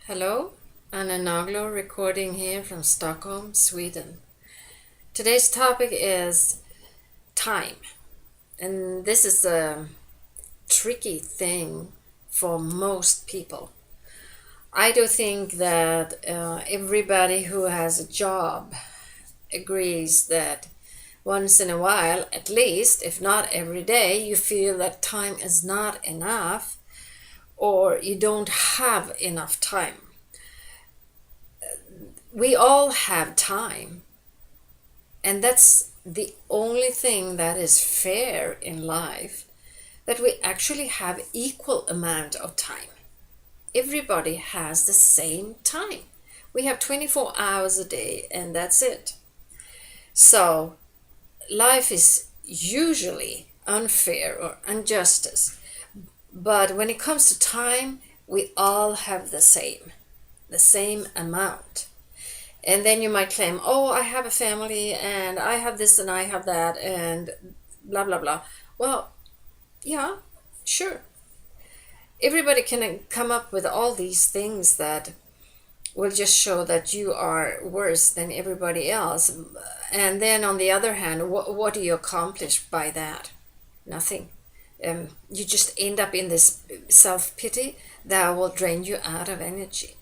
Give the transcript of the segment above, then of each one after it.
Hello, Anna Naglo recording here from Stockholm, Sweden. Today's topic is time, and this is a tricky thing for most people. I do think that everybody who has a job agrees that once in a while, at least, if not every day, you feel that time is not enough or you don't have enough time. We all have time, and that's the only thing that is fair in life, that we actually have equal amount of time. Everybody has the same time. We have 24 hours a day, and that's it. So life is usually unfair or injustice, but when it comes to time, we all have the same amount. And then you might claim, oh, I have a family and I have this and I have that and blah, blah, blah. Well, yeah, sure. Everybody can come up with all these things that will just show that you are worse than everybody else. And then on the other hand, what do you accomplish by that? Nothing. You just end up in this self-pity that will drain you out of energy.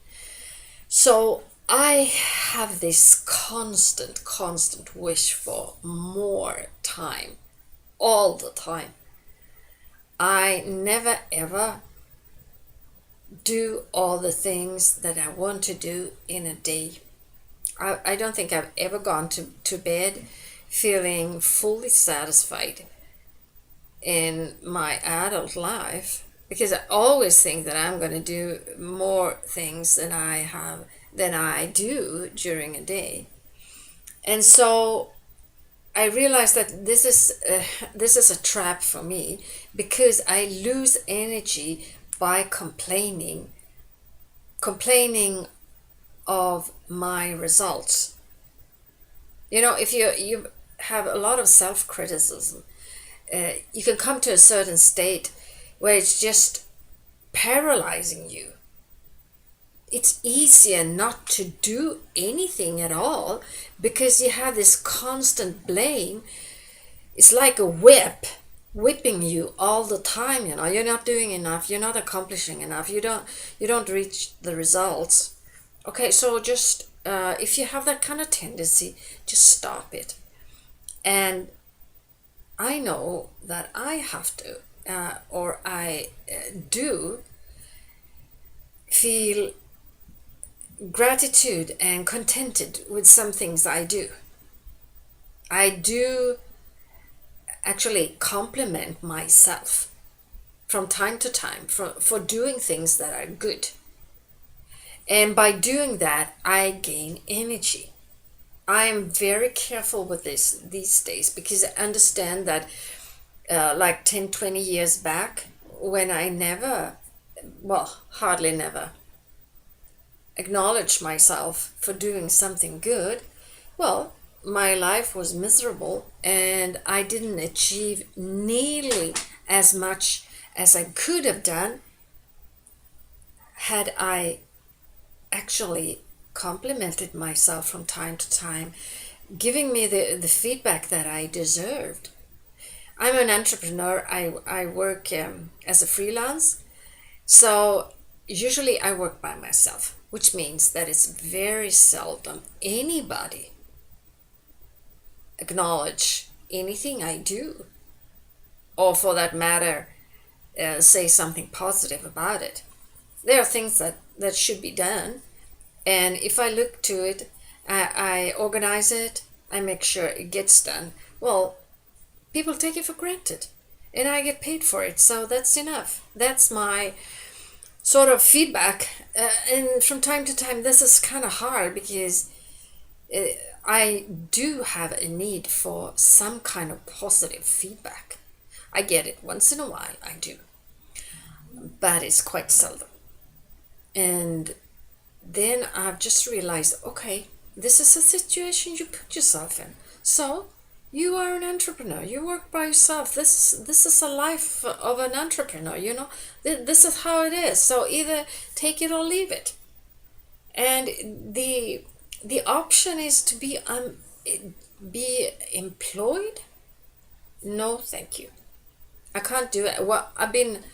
So I have this constant wish for more time, all the time. I never ever do all the things that I want to do in a day. I don't think I've ever gone to bed feeling fully satisfied in my adult life, because I always think that I'm going to do more things than I do during a day. And so I realized that this is a trap for me, because I lose energy by complaining of my results. If you have a lot of self-criticism, you can come to a certain state where it's just paralyzing you. It's easier not to do anything at all, because you have this constant blame. It's like a whipping you all the time. You're not doing enough, you're not accomplishing enough, you don't reach the results. Okay, so just if you have that kind of tendency, just stop it. And I know that I have to, or I do feel gratitude and contented with some things I do. I do actually compliment myself from time to time for doing things that are good. And by doing that, I gain energy. I am very careful with this these days, because I understand that like 10, 20 years back, when I hardly never acknowledged myself for doing something good, well, my life was miserable and I didn't achieve nearly as much as I could have done had I actually complimented myself from time to time, giving me the feedback that I deserved. I'm an entrepreneur. I work as a freelance. So usually I work by myself, which means that it's very seldom anybody acknowledge anything I do, or for that matter, say something positive about it. There are things that should be done, and if I look to it, I organize it, I make sure it gets done. Well, people take it for granted, and I get paid for it, so that's enough. That's my sort of feedback. And from time to time, this is kind of hard, because I do have a need for some kind of positive feedback. I get it once in a while, I do, but it's quite seldom. And then I've just realized, okay, this is a situation you put yourself in. So you are an entrepreneur. You work by yourself. This is a life of an entrepreneur. This is how it is. So either take it or leave it. And the option is to be employed. No, thank you. I can't do it. Well, I've been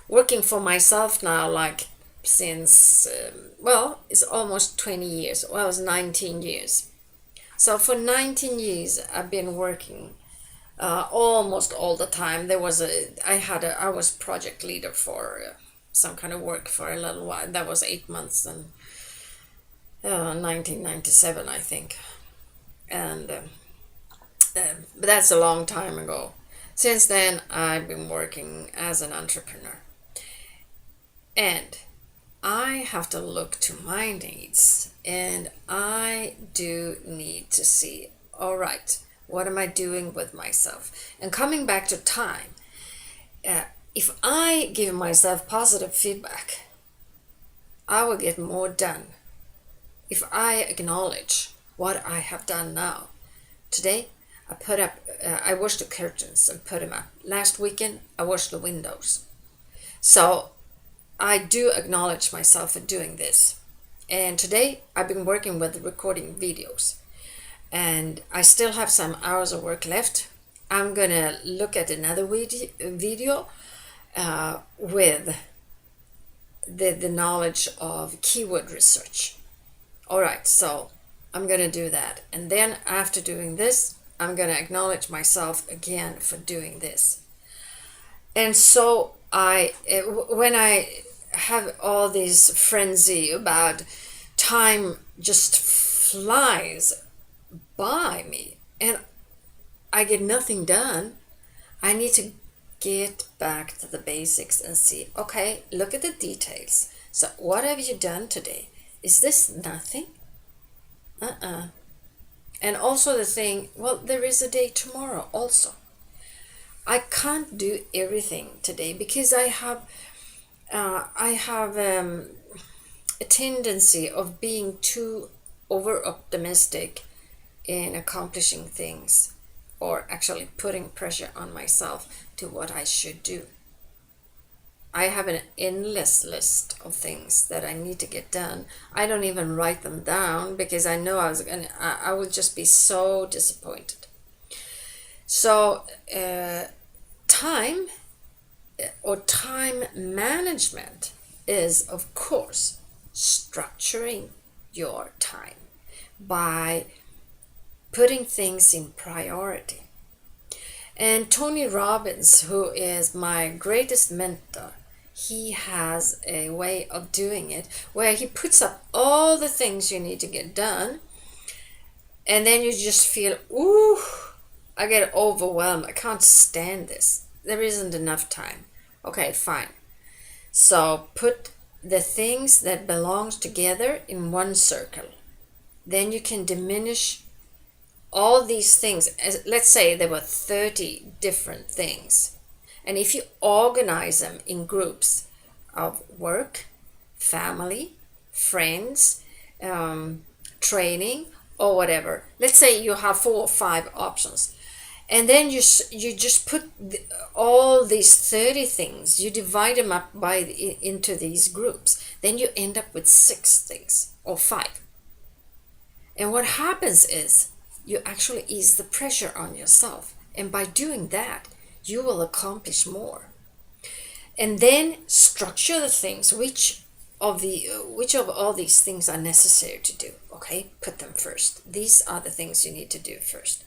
working for myself now, like since well, it's almost 20 years. Well, it's 19 years. So for 19 years, I've been working almost all the time. I was project leader for some kind of work for a little while. That was 8 months in 1997, I think. And but that's a long time ago. Since then, I've been working as an entrepreneur. And I have to look to my needs, and I do need to see, all right, what am I doing with myself? And coming back to time, if I give myself positive feedback, I will get more done. If I acknowledge what I have done now, today I washed the curtains and put them up. Last weekend, I washed the windows. So I do acknowledge myself for doing this. And today I've been working with recording videos, and I still have some hours of work left. I'm gonna look at another video with the knowledge of keyword research. All right, so I'm gonna do that, and then after doing this, I'm gonna acknowledge myself again for doing this. And so when I have all this frenzy about time just flies by me and I get nothing done, I need to get back to the basics and see, okay, look at the details. So what have you done today? Is this nothing? And also the thing, well, there is a day tomorrow also. I can't do everything today because I have a tendency of being too over optimistic in accomplishing things, or actually putting pressure on myself to what I should do. I have an endless list of things that I need to get done. I don't even write them down because I know I will just be so disappointed. So time or time management is, of course, structuring your time by putting things in priority. And Tony Robbins, who is my greatest mentor, he has a way of doing it where he puts up all the things you need to get done, and then you just feel, ooh, I get overwhelmed. I can't stand this. There isn't enough time. Okay, fine. So put the things that belongs together in one circle. Then you can diminish all these things. Let's say there were 30 different things. And if you organize them in groups of work, family, friends, training, or whatever. Let's say you have 4 or 5 options. And then you just put all these 30 things, you divide them up into these groups. Then you end up with 6 things or 5. And what happens is you actually ease the pressure on yourself. And by doing that, you will accomplish more. And then structure the things, which of all these things are necessary to do. Okay, put them first. These are the things you need to do first.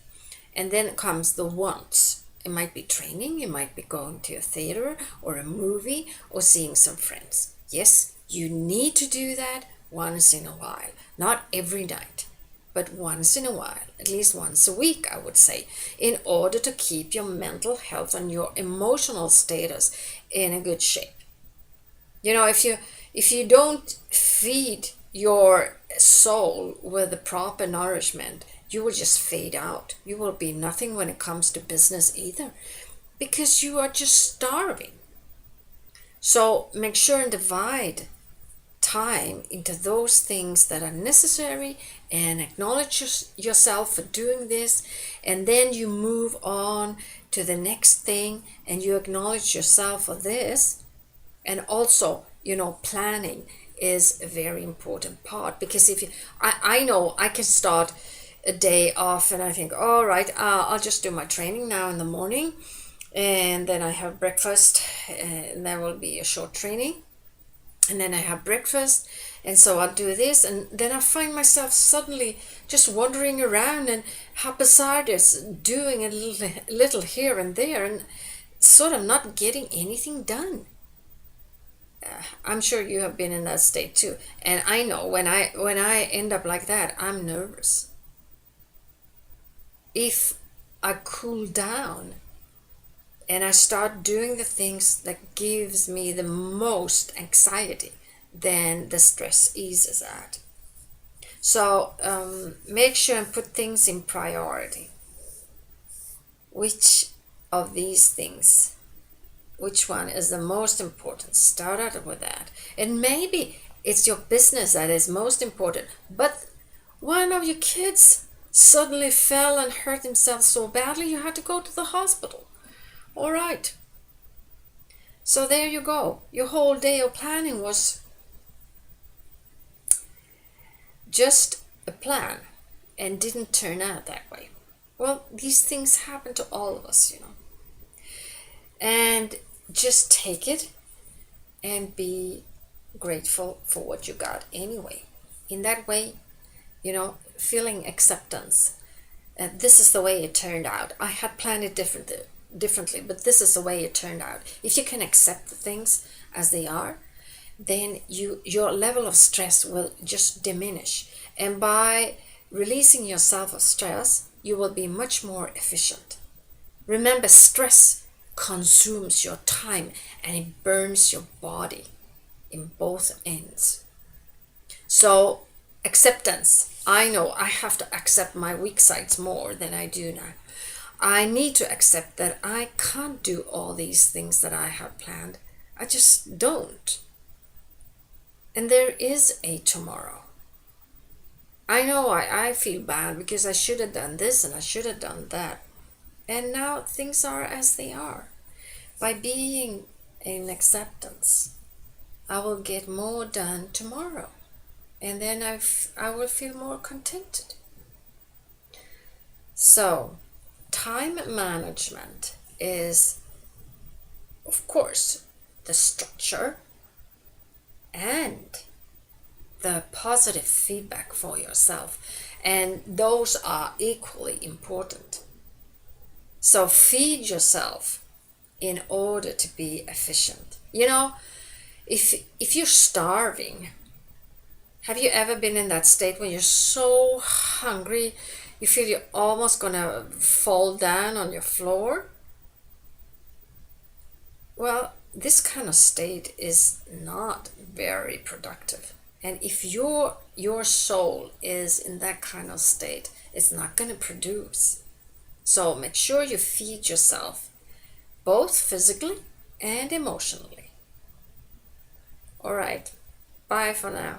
And then comes the wants. It might be training, it might be going to a theater or a movie or seeing some friends. Yes, you need to do that once in a while. Not every night, but once in a while, at least once a week, I would say, in order to keep your mental health and your emotional status in a good shape. You know, if you don't feed your soul with the proper nourishment, you will just fade out. You will be nothing when it comes to business either, because you are just starving. So make sure and divide time into those things that are necessary and acknowledge yourself for doing this, and then you move on to the next thing and you acknowledge yourself for this. And also, planning is a very important part, because if you, I know I can start a day off and I think, all right, I'll just do my training now in the morning, and then I have breakfast, and there will be a short training, and then I have breakfast, and so I'll do this, and then I find myself suddenly just wandering around and haphazardous, doing a little here and there, and sort of not getting anything done. I'm sure you have been in that state too, and I know when I end up like that, I'm nervous. If I cool down and I start doing the things that gives me the most anxiety, then the stress eases out. So make sure and put things in priority. Which of these things, which one is the most important? Start out with that. And maybe it's your business that is most important, but one of your kids suddenly fell and hurt himself so badly you had to go to the hospital. All right. So there you go. Your whole day of planning was just a plan and didn't turn out that way. Well, these things happen to all of us, you know. And just take it and be grateful for what you got anyway. In that way, you know, feeling acceptance. This is the way it turned out. I had planned it differently, but this is the way it turned out. If you can accept the things as they are, then your level of stress will just diminish. And by releasing yourself of stress, you will be much more efficient. Remember, stress consumes your time and it burns your body in both ends. So, acceptance. I know I have to accept my weak sides more than I do now. I need to accept that I can't do all these things that I have planned. I just don't. And there is a tomorrow. I know I feel bad because I should have done this and I should have done that. And now things are as they are. By being in acceptance, I will get more done tomorrow. And then I will feel more contented. So, time management is, of course, the structure and the positive feedback for yourself. And those are equally important. So feed yourself in order to be efficient. You know, if you're starving, have you ever been in that state when you're so hungry, you feel you're almost gonna fall down on your floor? Well, this kind of state is not very productive. And if your soul is in that kind of state, it's not gonna produce. So make sure you feed yourself, both physically and emotionally. All right, bye for now.